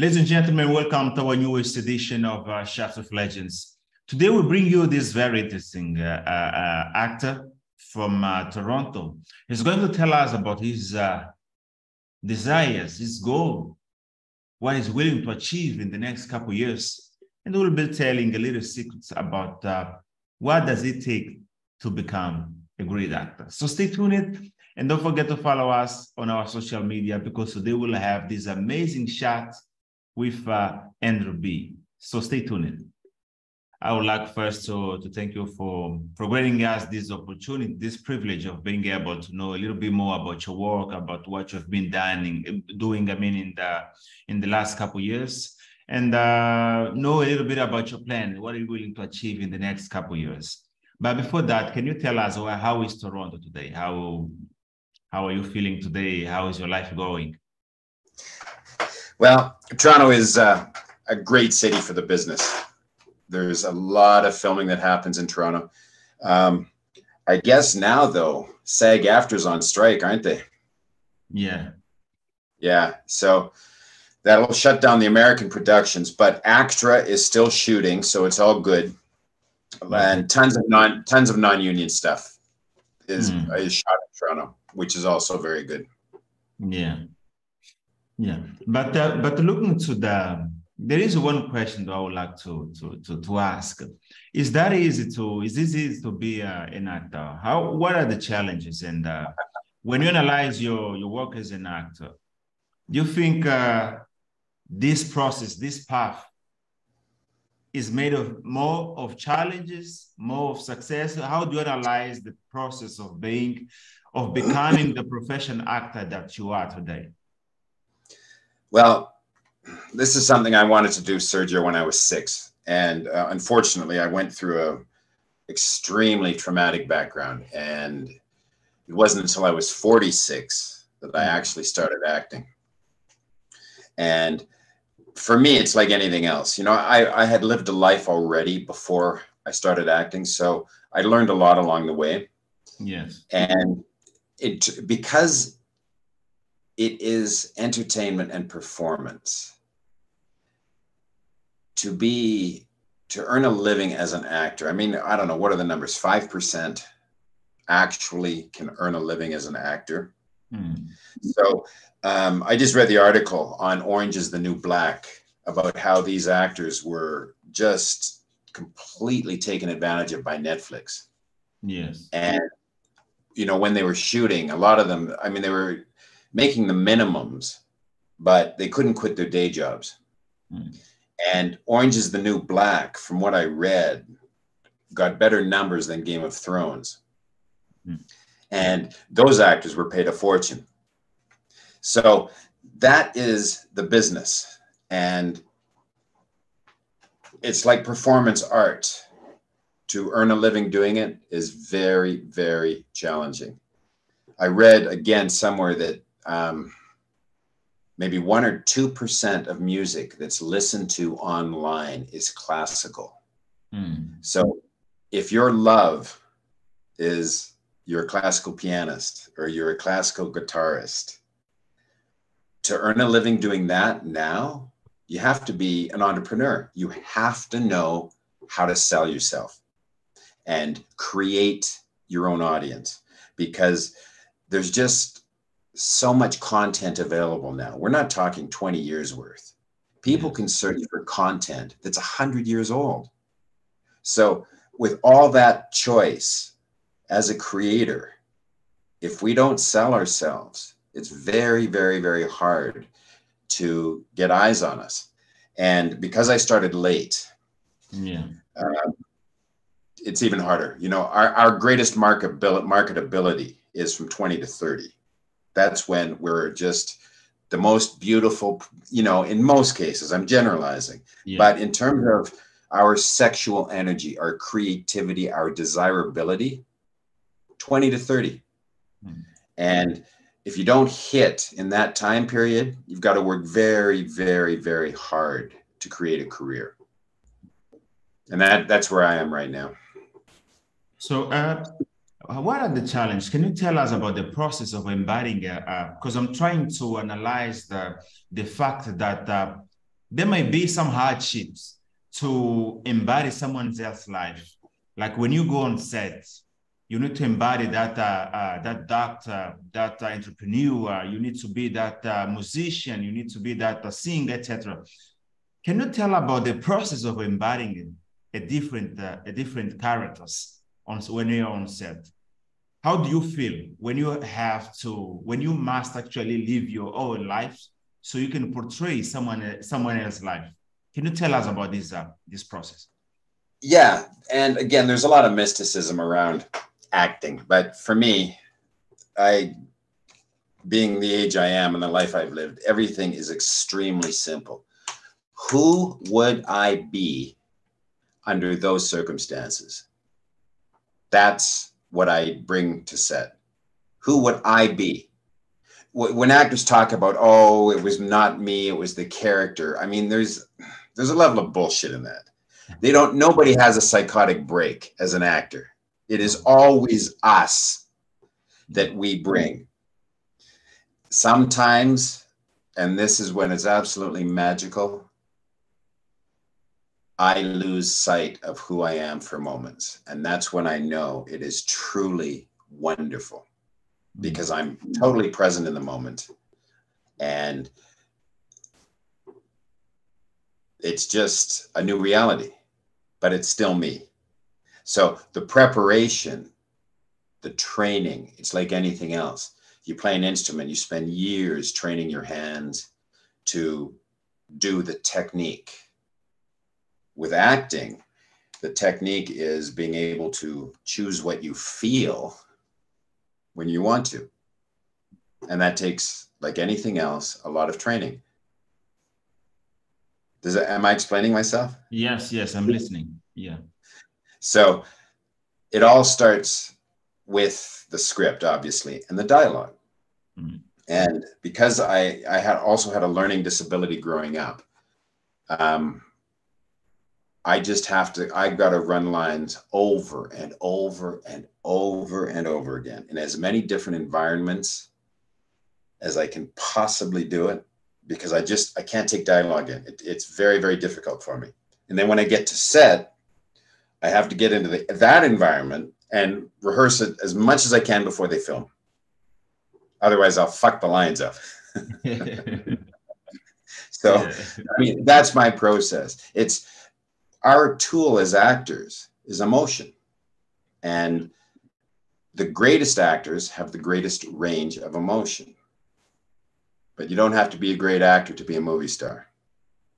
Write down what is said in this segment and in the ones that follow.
Ladies and gentlemen, welcome to our newest edition of Shots of Legends. Today we bring you this very interesting actor from Toronto. He's going to tell us about his desires, his goal, what he's willing to achieve in the next couple of years. And we'll be telling a little secrets about what does it take to become a great actor. So stay tuned and don't forget to follow us on our social media because today we'll have these amazing shots with Andrew B. So stay tuned. I would like first to thank you for granting us this opportunity, this privilege of being able to know a little bit more about your work, about what you've been doing in the last couple of years, and know a little bit about your plan. What are you willing to achieve in the next couple of years? But before that, can you tell us how is Toronto today? How are you feeling today? How is your life going? Well, Toronto is a great city for the business. There's a lot of filming that happens in Toronto. I guess now, though, SAG-AFTRA's on strike, aren't they? Yeah. Yeah, so that'll shut down the American productions, but ACTRA is still shooting, so it's all good. And tons of non-union stuff is shot in Toronto, which is also very good. Yeah. Yeah, but looking to there is one question that I would like to ask. Is this easy to be an actor? What are the challenges? And when you analyze your work as an actor, do you think this process, this path, is made of more of challenges, more of success? How do you analyze the process of becoming the professional actor that you are today? Well, this is something I wanted to do, Sergio, when I was 6. And unfortunately, I went through an extremely traumatic background. And it wasn't until I was 46 that I actually started acting. And for me, it's like anything else. You know, I had lived a life already before I started acting. So I learned a lot along the way. Yes. And because it is entertainment and performance. To earn a living as an actor, I mean, I don't know, what are the numbers? 5% actually can earn a living as an actor. So I just read the article on Orange is the New Black about how these actors were just completely taken advantage of by Netflix. Yes. And, you know, when they were shooting, a lot of them, I mean, they were making the minimums, but they couldn't quit their day jobs. And Orange is the New Black, from what I read, got better numbers than Game of Thrones. And those actors were paid a fortune. So that is the business. And it's like performance art. To earn a living doing it is very, very challenging. I read again somewhere that maybe 1 or 2% of music that's listened to online is classical. So if your love is you're a classical pianist or you're a classical guitarist, to earn a living doing that now, you have to be an entrepreneur. You have to know how to sell yourself and create your own audience, because there's just so much content available now. We're not talking 20 years worth. People can search for content that's 100 years old. So with all that choice as a creator, if we don't sell ourselves, it's very, very, very hard to get eyes on us. And because I started late, it's even harder. You know, our greatest marketability is from 20 to 30. That's when we're just the most beautiful, you know, in most cases, I'm generalizing, but in terms of our sexual energy, our creativity, our desirability, 20 to 30. And if you don't hit in that time period, you've got to work very, very, very hard to create a career. And that's where I am right now. So what are the challenges? Can you tell us about the process of embodying? Because I'm trying to analyze the fact that there might be some hardships to embody someone else's life. Like when you go on set, you need to embody that doctor, that entrepreneur. You need to be that musician. You need to be that singer, etc. Can you tell about the process of embodying a different characters when you're on set? How do you feel when you must actually live your own life so you can portray someone else's life? Can you tell us about this process? Yeah, and again, there's a lot of mysticism around acting, but for me, being the age I am and the life I've lived, everything is extremely simple. Who would I be under those circumstances? That's what I bring to set. Who would I be? When actors talk about, oh, it was not me, it was the character. I mean, there's a level of bullshit in that. Nobody has a psychotic break as an actor. It is always us that we bring. Sometimes, and this is when it's absolutely magical, I lose sight of who I am for moments. And that's when I know it is truly wonderful, because I'm totally present in the moment. And it's just a new reality, but it's still me. So the preparation, the training, it's like anything else. You play an instrument, you spend years training your hands to do the technique. With acting, the technique is being able to choose what you feel when you want to. And that takes, like anything else, a lot of training. Am I explaining myself? Yes, I'm listening. Yeah. So it all starts with the script, obviously, and the dialogue. Mm-hmm. And because I also had a learning disability growing up, I've got to run lines over and over and over and over again in as many different environments as I can possibly do it, because I can't take dialogue in. It's very, very difficult for me. And then when I get to set, I have to get into that environment and rehearse it as much as I can before they film. Otherwise, I'll fuck the lines up. So, yeah. I mean, that's my process. Our tool as actors is emotion. And the greatest actors have the greatest range of emotion. But you don't have to be a great actor to be a movie star.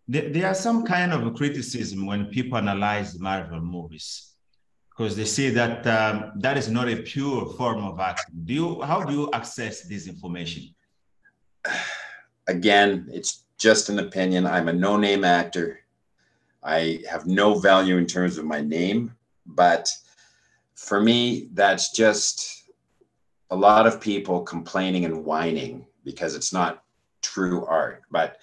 There are some kind of a criticism when people analyze Marvel movies, because they say that that is not a pure form of acting. How do you access this information? Again, it's just an opinion. I'm a no-name actor. I have no value in terms of my name, but for me, that's just a lot of people complaining and whining because it's not true art. But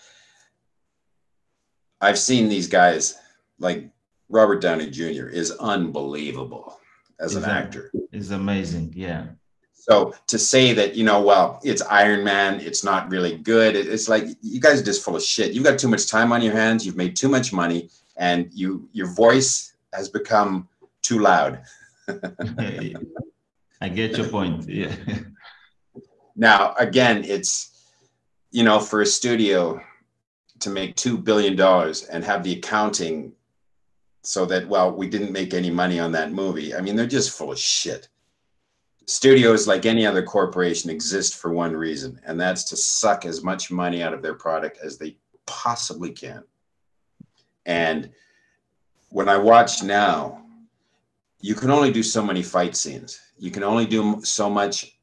I've seen these guys, like Robert Downey Jr. is unbelievable as an actor. It's amazing, yeah. So to say that, well, it's Iron Man, it's not really good. It's like, you guys are just full of shit. You've got too much time on your hands. You've made too much money. And your voice has become too loud. I get your point. Yeah. Now, again, it's, for a studio to make $2 billion and have the accounting so that, well, we didn't make any money on that movie. I mean, they're just full of shit. Studios, like any other corporation, exist for one reason, and that's to suck as much money out of their product as they possibly can. And when I watch now, you can only do so many fight scenes. You can only do so much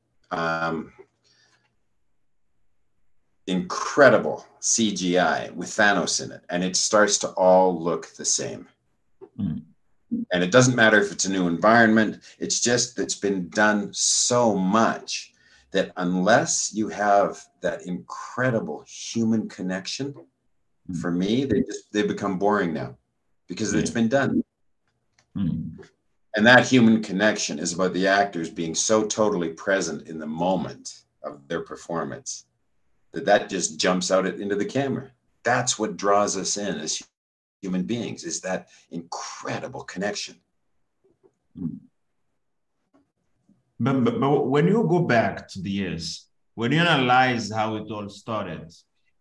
incredible CGI with Thanos in it, and it starts to all look the same. Mm. And it doesn't matter if it's a new environment. It's just, it's been done so much that unless you have that incredible human connection, for me, they become boring now because it's been done. Mm. And that human connection is about the actors being so totally present in the moment of their performance that just jumps out into the camera. that's what draws us in as human beings, is that incredible connection. But when you go back to the years, when you analyze how it all started,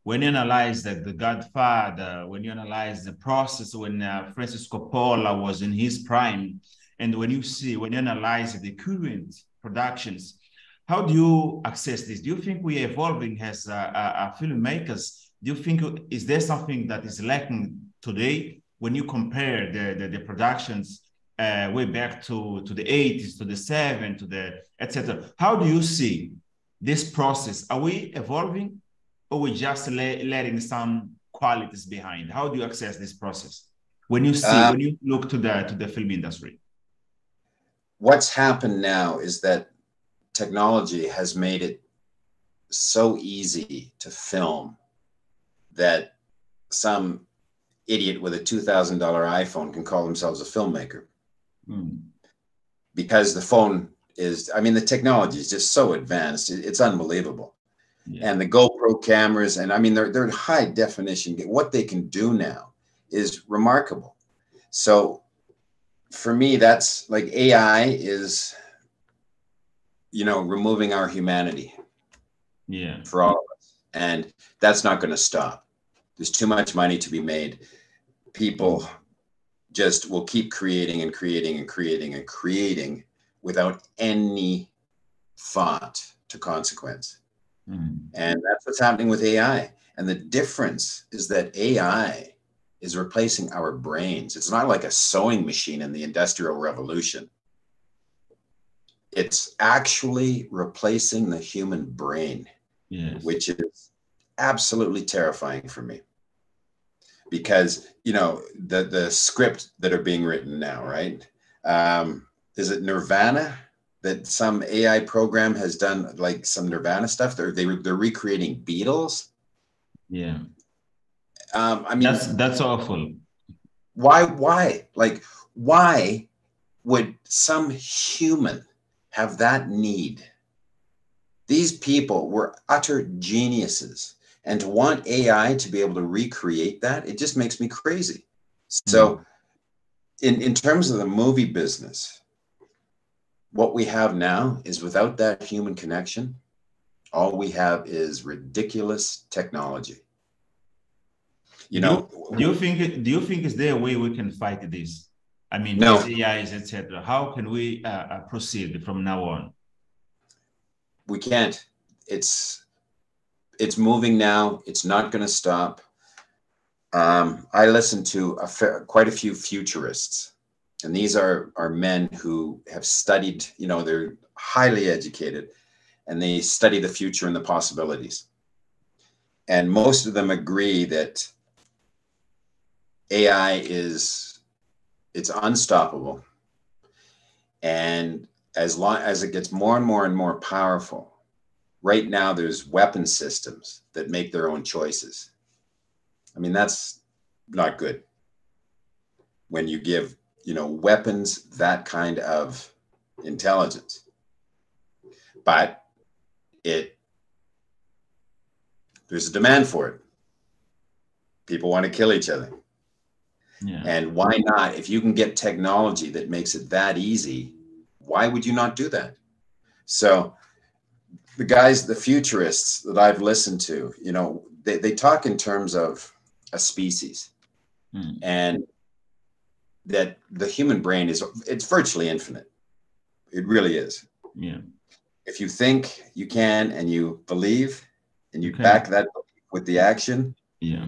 when you analyze that The Godfather, when you analyze the process when Francis Coppola was in his prime, and when you analyze the current productions, how do you access this? Do you think we are evolving as filmmakers? Do you think, is there something that is lacking today when you compare the productions way back to the 80s, to the 70s, to the etc.? How do you see this process? Are we evolving, or we just letting some qualities behind? How do you access this process when you look to the film industry? What's happened now is that technology has made it so easy to film that some idiot with a $2,000 iPhone can call themselves a filmmaker. Because the phone is, I mean, the technology is just so advanced. It's unbelievable. Yeah. And the GoPro cameras, and I mean, they're high definition. What they can do now is remarkable. So for me, that's like AI is, removing our humanity. Yeah. For all of us. And that's not going to stop. There's too much money to be made. People just will keep creating and creating and creating and creating without any thought to consequence. And that's what's happening with AI. And the difference is that AI is replacing our brains. It's not like a sewing machine in the Industrial Revolution. It's actually replacing the human brain, yes, which is absolutely terrifying for me. Because, the script that are being written now, right? Is it Nirvana that some AI program has done, like some Nirvana stuff? They're recreating Beatles. Yeah. I mean, that's awful. Why? Like, why would some human have that need? These people were utter geniuses. And to want AI to be able to recreate that, it just makes me crazy. So in terms of the movie business, what we have now is, without that human connection, all we have is ridiculous technology. Do you think is there a way we can fight this? I mean, no. these AIs, etc. How can we proceed from now on? We can't. It's moving now. It's not going to stop. I listen to quite a few futurists, and these are men who have studied, they're highly educated, and they study the future and the possibilities. And most of them agree that AI it's unstoppable. And as long as it gets more and more and more powerful, right now, there's weapon systems that make their own choices. I mean, that's not good. When you give, weapons that kind of intelligence. But there's a demand for it. People want to kill each other. Yeah. And why not? If you can get technology that makes it that easy, why would you not do that? So the futurists that I've listened to, they talk in terms of a species, and that the human brain it's virtually infinite. It really is. Yeah. If you think you can, and you believe, and you back that with the action, yeah,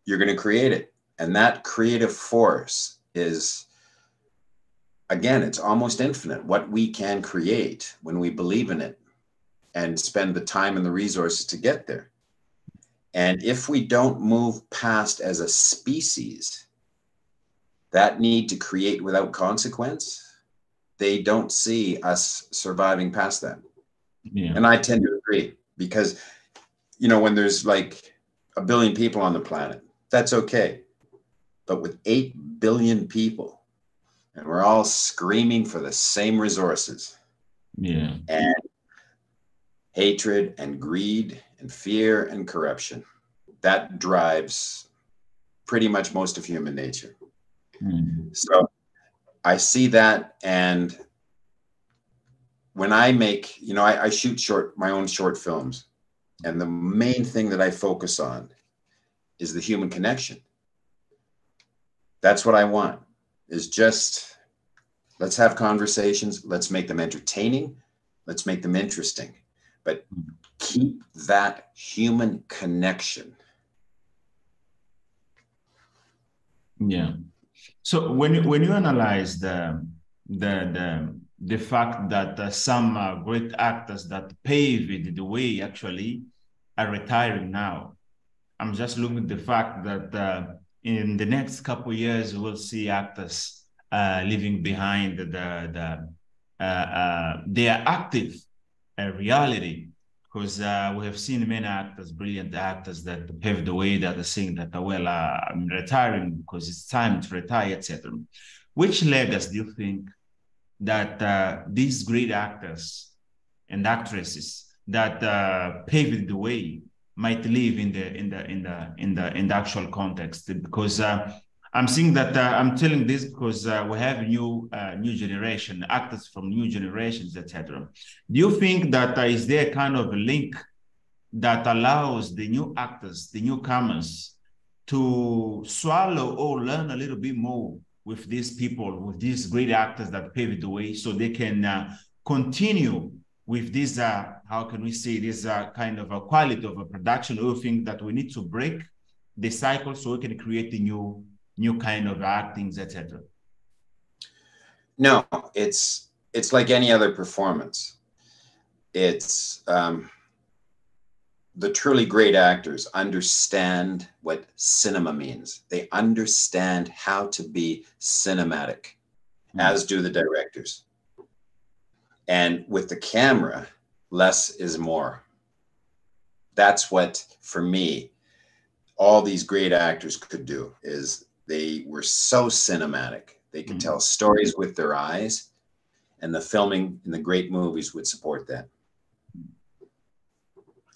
you're going to create it. And that creative force is, again, it's almost infinite. What we can create when we believe in it and spend the time and the resources to get there. And if we don't move past, as a species, that need to create without consequence, they don't see us surviving past that. Yeah. And I tend to agree, because, when there's like 1 billion people on the planet, that's okay. But with 8 billion people, and we're all screaming for the same resources, yeah, and hatred and greed and fear and corruption, That drives pretty much most of human nature. So I see that, and when I make, I shoot my own short films, and the main thing that I focus on is the human connection. That's what I want, is just, let's have conversations, let's make them entertaining, let's make them interesting, but keep that human connection. Yeah. So when you analyze the fact that some great actors that paved the way actually are retiring now, I'm just looking at the fact that in the next couple of years we'll see actors leaving behind their active reality, because we have seen many actors, brilliant actors that paved the way, that are saying that, well, I'm retiring because it's time to retire, etc. Which legacy do you think that these great actors and actresses that paved the way might live in the actual context? Because I'm seeing that I'm telling this because we have new generation actors from new generations, etc. Do you think that is there kind of a link that allows the new actors, the newcomers, to swallow or learn a little bit more with these people, with these great actors that paved the way, so they can continue with this, how can we say, this kind of a quality of a production? Or you think that we need to break the cycle so we can create a new kind of actings, etc.? No, it's like any other performance. It's the truly great actors understand what cinema means. They understand how to be cinematic, as do the directors. And with the camera, less is more. That's what, for me, all these great actors could do, is they were so cinematic. They could tell stories with their eyes, and the filming in the great movies would support that.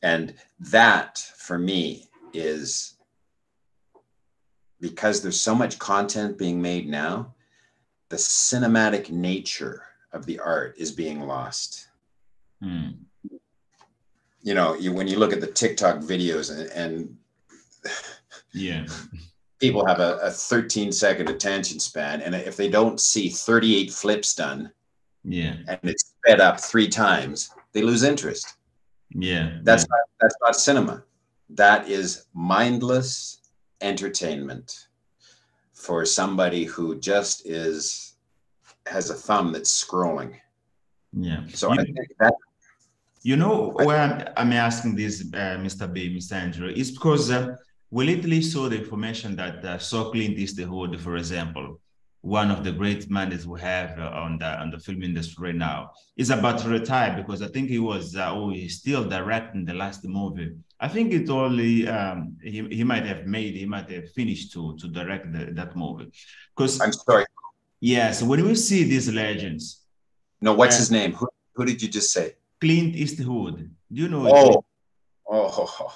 And that, for me, is because there's so much content being made now, the cinematic nature of the art is being lost. When you look at the TikTok videos and yeah, people have a 13-second attention span, and if they don't see 38 flips done, and it's sped up 3 times, they lose interest. That's not cinema. That is mindless entertainment for somebody who just has a thumb that's scrolling. So I think that, where I'm asking this, Mr. Andrew, is because we literally saw the information that saw Clint Eastwood, for example, one of the great mandates we have on the film industry right now, is about to retire, because I think he was he's still directing the last movie. I think it only he might have finished to direct that movie. Because I'm sorry. Yeah, so when we see these legends. No, what's his name? Who did you just say? Clint Eastwood. Do you know? Oh.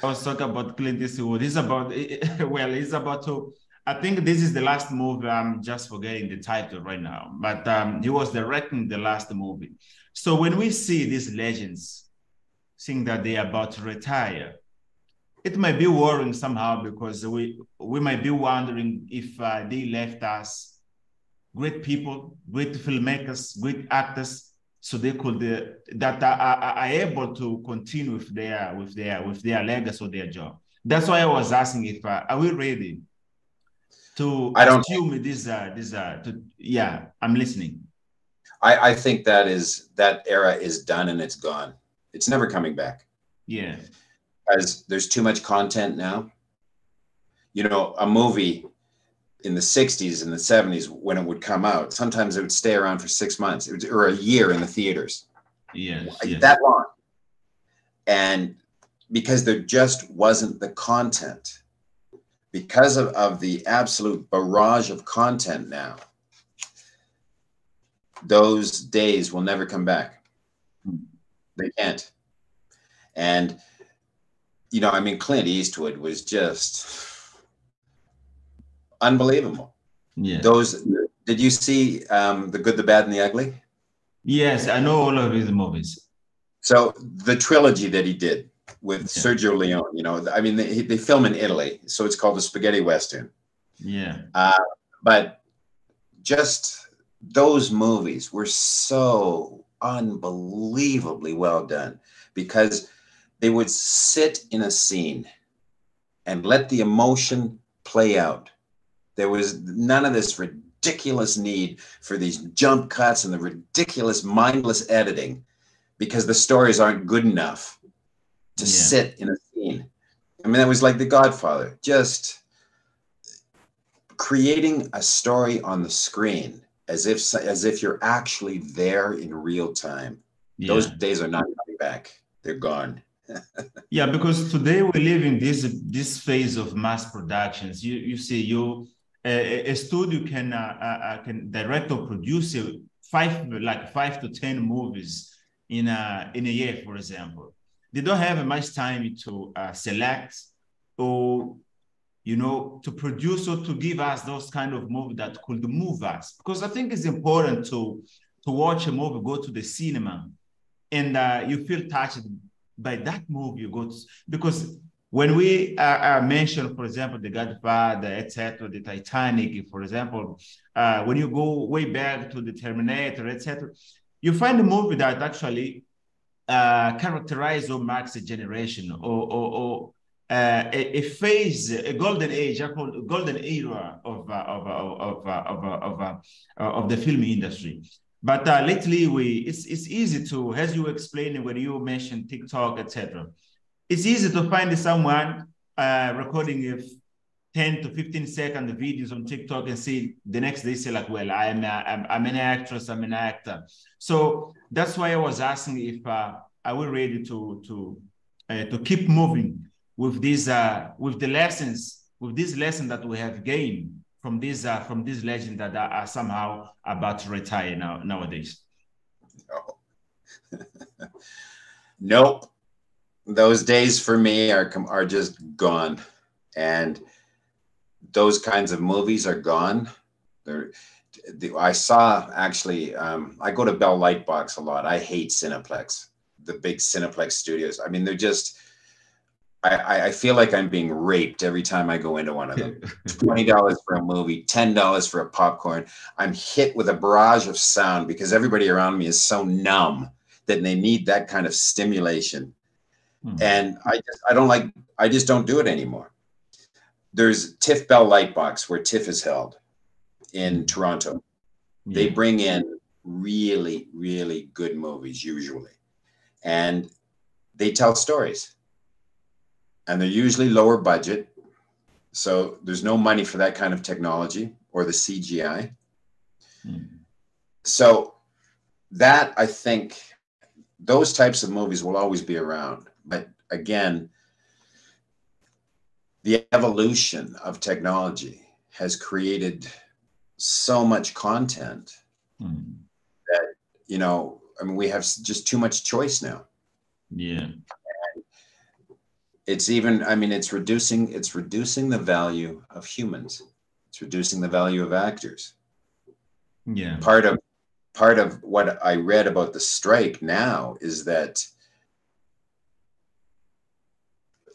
I was talking about Clint Eastwood. He's about to, I think this is the last movie. I'm just forgetting the title right now, but he was directing the last movie. So when we see these legends saying that they are about to retire, it might be worrying somehow, because we might be wondering if they left us great people, great filmmakers, great actors, so they could that are able to continue with their legacy or their job. That's why I was asking if are we ready to assume this? Yeah, I'm listening. I think that era is done and it's gone. It's never coming back. Yeah, because there's too much content now. A movie in the 60s and the 70s, when it would come out, sometimes it would stay around for 6 months or a year in the theaters. Yes. That long. And because there just wasn't the content, because of the absolute barrage of content now, those days will never come back. They can't. And you know, I mean, Clint Eastwood was just unbelievable. Yeah. Did you see The Good, the Bad, and the Ugly? Yes, I know all of his movies. So the trilogy that he did with Sergio Leone, you know, I mean, they film in Italy, so it's called the Spaghetti Western. Yeah. But just those movies were so unbelievably well done because they would sit in a scene and let the emotion play out. There was none of this ridiculous need for these jump cuts and the ridiculous mindless editing because the stories aren't good enough to sit in a scene. I mean, that was like The Godfather, just creating a story on the screen as if you're actually there in real time. Yeah. Those days are not coming back. They're gone. Yeah, because today we live in this phase of mass productions. You see, a studio can direct or produce five to 10 movies in a year, for example. They don't have much time to select or, you know, to produce or to give us those kind of movies that could move us. Because I think it's important to watch a movie, go to the cinema, and you feel touched by that movie you go to. Because when we mention, for example, The Godfather, etc., the Titanic, for example, when you go way back to the Terminator, etc., you find a movie that actually characterize or marks a generation or a phase, a golden age, a golden era of the film industry. But lately, it's easy to, as you explained when you mentioned TikTok, etc. It's easy to find someone recording 10 to 15-second videos on TikTok and see the next day say like, well, I'm an actress, I'm an actor. So that's why I was asking if are we ready to keep moving with these with the lessons, with this lesson that we have gained from these legends that are somehow about to retire nowadays. Nope. Those days for me are just gone, and those kinds of movies are gone. I saw actually. I go to Bell Lightbox a lot. I hate Cineplex, the big Cineplex studios. I mean, they're just. I feel like I'm being raped every time I go into one of them. $20 for a movie, $10 for a popcorn. I'm hit with a barrage of sound because everybody around me is so numb that they need that kind of stimulation. And I just don't do it anymore. There's TIFF Bell Lightbox where TIFF is held in Toronto. They bring in really, really good movies usually. And they tell stories. And they're usually lower budget. So there's no money for that kind of technology or the CGI. So that, I think, those types of movies will always be around. But again, the evolution of technology has created so much content that, you know, I mean, we have just too much choice now. Yeah. It's even, I mean, it's reducing the value of humans. It's reducing the value of actors. Yeah. Part of what I read about the strike now is that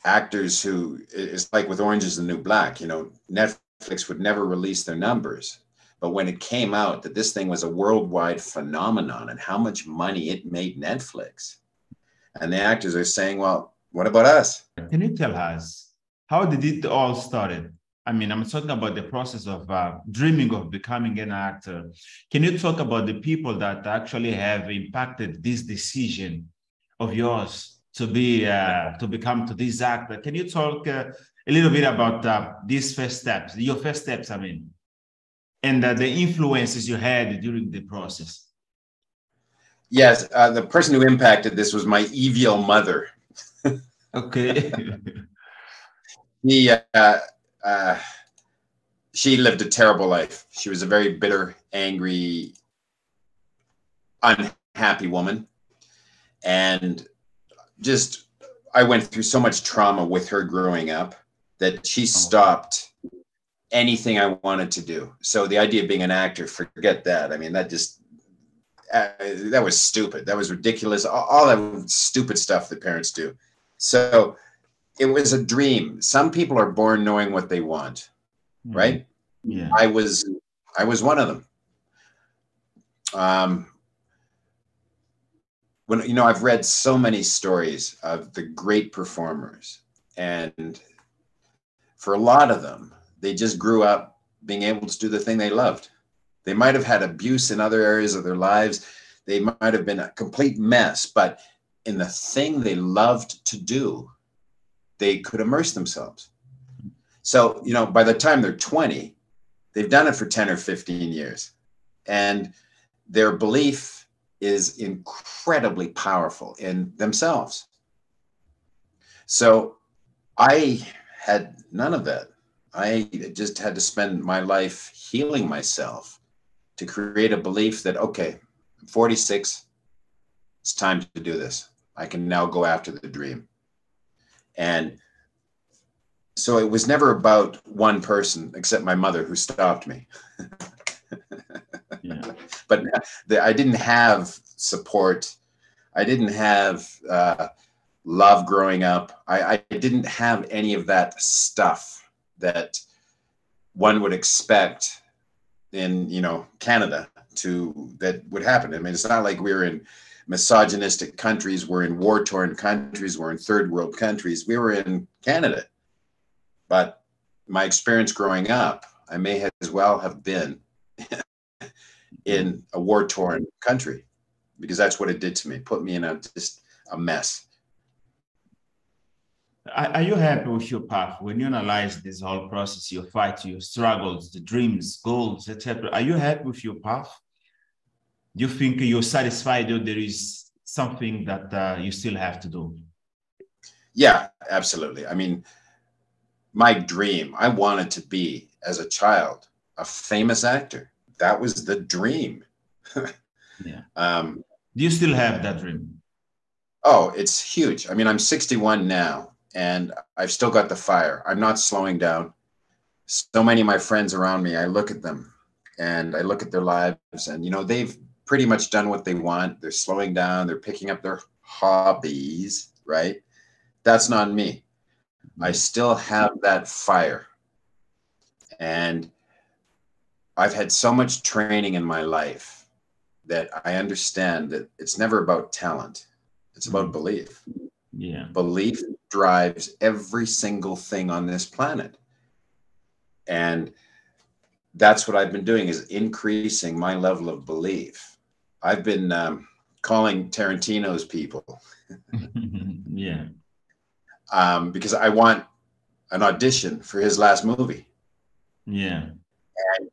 actors who, it's like with Orange is the New Black, you know, Netflix would never release their numbers. But when it came out that this thing was a worldwide phenomenon and how much money it made Netflix, and the actors are saying, well, what about us? Can you tell us, how did it all started? I mean, I'm talking about the process of dreaming of becoming an actor. Can you talk about the people that actually have impacted this decision of yours to be to become this actor? Can you talk a little bit about these first steps, your first steps, I mean, and the influences you had during the process? Yes, the person who impacted this was my evil mother. Okay. She lived a terrible life. She was a very bitter, angry, unhappy woman, and just I went through so much trauma with her growing up that she stopped anything I wanted to do. So the idea of being an actor, forget that. I mean, that just, that was stupid. That was ridiculous. All that stupid stuff that parents do. So it was a dream. Some people are born knowing what they want, right? Yeah. I was one of them. When, you know, I've read so many stories of the great performers, and for a lot of them, they just grew up being able to do the thing they loved. They might have had abuse in other areas of their lives. They might have been a complete mess, but in the thing they loved to do, they could immerse themselves. So, you know, by the time they're 20, they've done it for 10 or 15 years. And their belief is incredibly powerful in themselves. So I had none of that. I just had to spend my life healing myself to create a belief that, okay, I'm 46, it's time to do this. I can now go after the dream. And so it was never about one person except my mother, who stopped me. Yeah. But I didn't have support. I didn't have love growing up. I didn't have any of that stuff that one would expect in, you know, Canada that would happen. I mean, it's not like we're in misogynistic countries. We're in war-torn countries. We're in third world countries. We were in Canada. But my experience growing up, I may as well have been in a war-torn country, because that's what it did to me. Put me in just a mess. Are you happy with your path when you analyze this whole process, your fight, your struggles, the dreams, goals, etc.? Are you happy with your path? Do you think you're satisfied, or there is something that you still have to do? Yeah, absolutely. I mean, my dream, I wanted to be, as a child, a famous actor. That was the dream. Yeah. Do you still have that dream? Oh, it's huge. I mean, I'm 61 now, and I've still got the fire. I'm not slowing down. So many of my friends around me, I look at them and I look at their lives, and, you know, they've pretty much done what they want. They're slowing down. They're picking up their hobbies, right? That's not me. I still have that fire. And I've had so much training in my life that I understand that it's never about talent. It's about belief. Yeah. Belief drives every single thing on this planet. And that's what I've been doing, is increasing my level of belief. I've been calling Tarantino's people. Yeah. Because I want an audition for his last movie. Yeah. And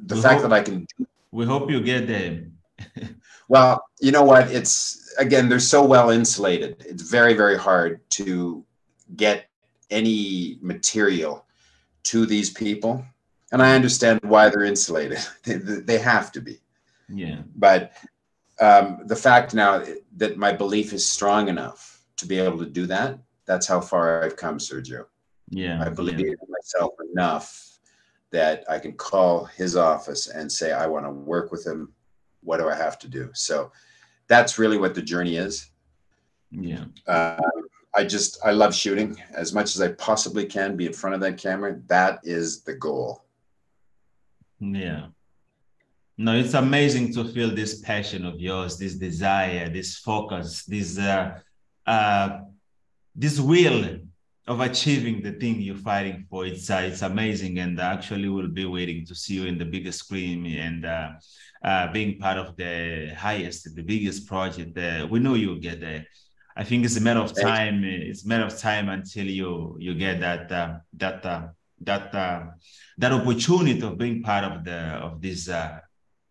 the fact that I can... We hope you get there. Well, you know what? It's, again, they're so well insulated. It's very, very hard to get any material to these people. And I understand why they're insulated. They have to be. Yeah. But the fact now that my belief is strong enough to be able to do that, that's how far I've come, Sergio. Yeah. I believe in myself enough that I can call his office and say, I want to work with him. What do I have to do? So that's really what the journey is. Yeah. I love shooting as much as I possibly can, be in front of that camera. That is the goal. Yeah. No, it's amazing to feel this passion of yours, this desire, this focus, this will of achieving the thing you're fighting for. It's amazing, and actually we'll be waiting to see you in the biggest screen and being part of the biggest project. We know you'll get there. I think it's a matter of time. It's a matter of time until you get that opportunity of being part of this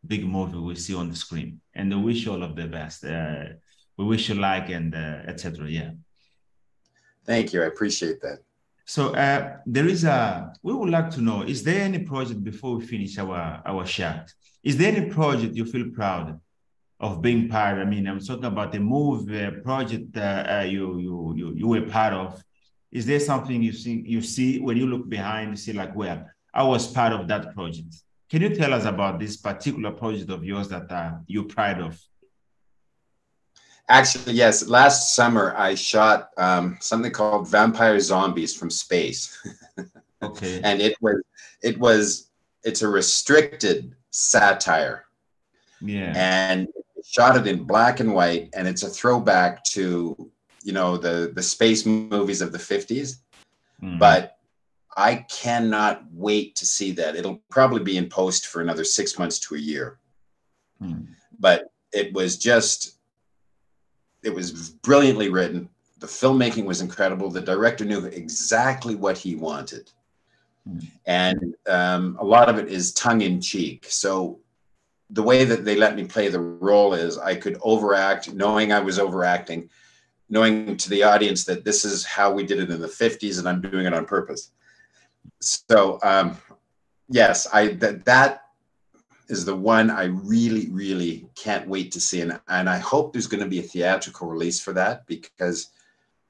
big movie we see on the screen. And we wish you all of the best. We wish you luck and etc. Yeah. Thank you. I appreciate that. So we would like to know, is there any project, before we finish our chat, is there any project you feel proud of being part. I mean, I'm talking about the movie project you were part of. Is there something you see when you look behind, you see like, well, I was part of that project. Can you tell us about this particular project of yours that you're proud of? Actually, yes. Last summer, I shot something called Vampire Zombies from Space. Okay. And it's a restricted satire. Yeah. And shot it in black and white, and it's a throwback to, you know, the space movies of the 50s. But I cannot wait to see that. It'll probably be in post for another 6 months to a year. But it was brilliantly written. The filmmaking was incredible. The director knew exactly what he wanted. And a lot of it is tongue in cheek. So the way that they let me play the role is I could overact, knowing I was overacting, knowing to the audience that this is how we did it in the 50s and I'm doing it on purpose. So yes, that is the one I really, really can't wait to see. And I hope there's going to be a theatrical release for that, because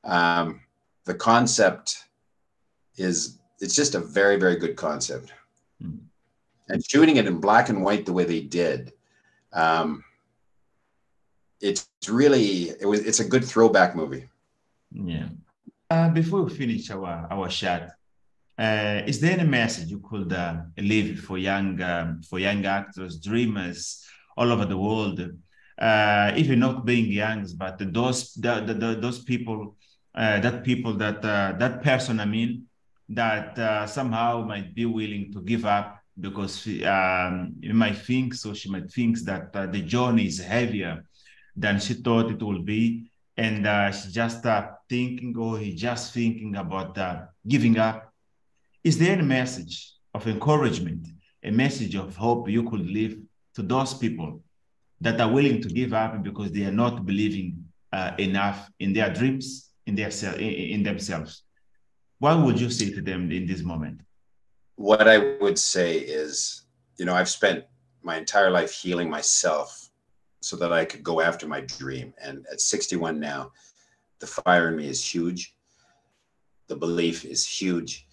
the concept it's just a very, very good concept. And shooting it in black and white the way they did, it's a good throwback movie. Yeah. Before we finish our chat, is there any message you could leave for young actors, dreamers all over the world, even not being young, but those people, that person, I mean, that somehow might be willing to give up because you might think, so she might think that the journey is heavier than she thought it would be, and she just thinking, or he just thinking about giving up. Is there a message of encouragement, a message of hope you could leave to those people that are willing to give up because they are not believing enough in their dreams, in themselves? What would you say to them in this moment? What I would say is, you know, I've spent my entire life healing myself so that I could go after my dream. And at 61 now, the fire in me is huge. The belief is huge.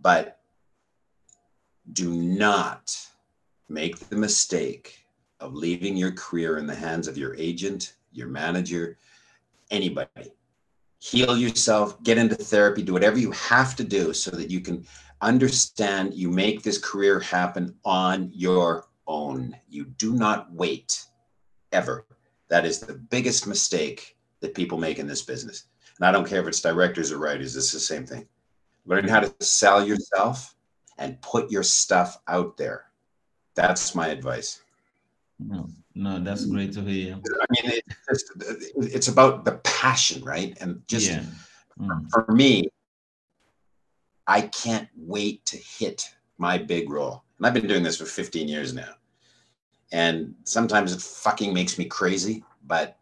But do not make the mistake of leaving your career in the hands of your agent, your manager, anybody. Heal yourself, get into therapy, do whatever you have to do so that you can understand you make this career happen on your own. You do not wait, ever. That is the biggest mistake that people make in this business. And I don't care if it's directors or writers, it's the same thing. Learn how to sell yourself and put your stuff out there. That's my advice. No, that's great to hear. I mean, it's about the passion, right? And just for me, I can't wait to hit my big role. And I've been doing this for 15 years now. And sometimes it fucking makes me crazy, but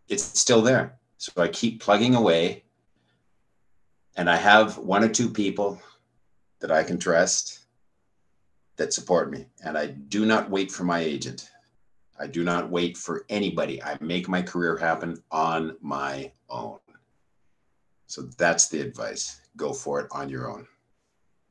it's still there. So I keep plugging away. And I have one or two people that I can trust that support me. And I do not wait for my agent. I do not wait for anybody. I make my career happen on my own. So that's the advice. Go for it on your own.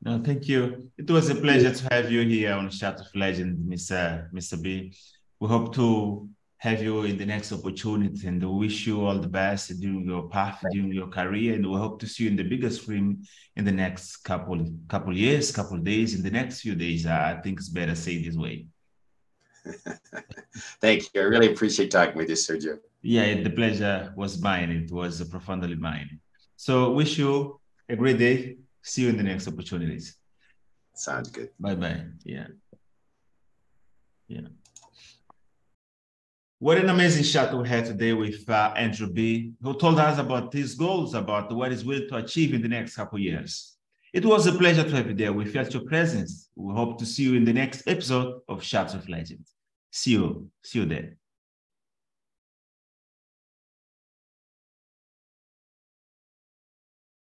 No, thank you. It was a pleasure to have you here on Chat of Legends, Mr. B. We hope to have you in the next opportunity, and we wish you all the best during your path, during your career, and we hope to see you in the bigger screen in the next couple years, couple days, in the next few days. I think it's better say this way. Thank you. I really appreciate talking with you, Sergio. Yeah, the pleasure was mine. It was profoundly mine. So wish you a great day. See you in the next opportunities. Sounds good. Bye-bye. Yeah. Yeah. What an amazing chat we had today with Andrew B., who told us about his goals, about what he's willing to achieve in the next couple of years. It was a pleasure to have you there. We felt your presence. We hope to see you in the next episode of Chat of Legends. See you there.